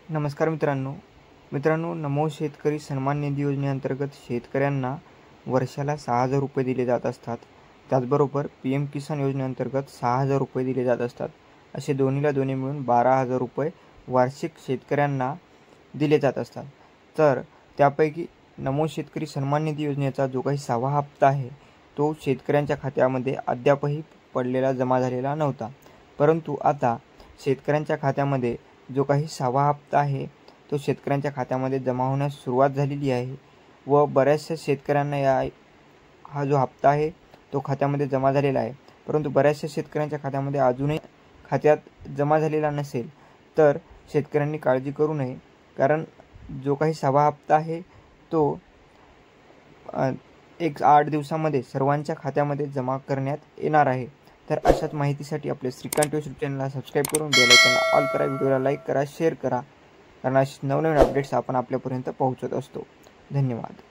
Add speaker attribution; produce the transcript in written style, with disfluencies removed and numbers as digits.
Speaker 1: नमस्कार मित्रांनो, नमो शेतकरी सन्मान निधी योजनेअंतर्गत शेतकऱ्यांना वर्षाला 6,000 रुपये दिले जात असतात। त्याचबरोबर PM किसान योजनेअंतर्गत 6,000 रुपये दिले जात असतात। असे दोन्ही मिळून 12,000 रुपये वार्षिक शेतकऱ्यांना दिले जात असतात। तर त्यापैकी नमो शेतकरी सन्मान निधी योजनेचा जो काही 6वा हप्ता आहे तो शेतकऱ्यांच्या खात्यामध्ये अद्यापही पडलेला जमा झालेला नव्हता, परंतु आता शेतकऱ्यांच्या खात्यामध्ये जो काही 6वा हप्ता आहे तो शेतकऱ्यांच्या खात्यामध्ये जमा होण्यास सुरुवात झालेली आहे व बऱ्याचशा शेतकऱ्यांना हा जो हप्ता आहे तो खात्यामध्ये जमा झालेला आहे। परंतु बऱ्याचशा शेतकऱ्यांच्या खात्यामध्ये अजूनही खात्यात जमा झालेला नसेल तर शेतकऱ्यांनी काळजी करू नये, कारण जो काही 6वा हप्ता आहे तो 8 दिवसामध्ये सर्वांच्या खात्यामध्ये जमा करण्यात येणार आहे। तर अशाच माहितीसाठी आपले श्रीकांत यूट्यूब चॅनलला सबस्क्राईब करून बेल आयकॉनला ऑल करा, व्हिडिओला लाईक करा, शेअर करा, कारण असे नवनवीन अपडेट्स आपण आपल्यापर्यंत पोहोचवत असतो। धन्यवाद।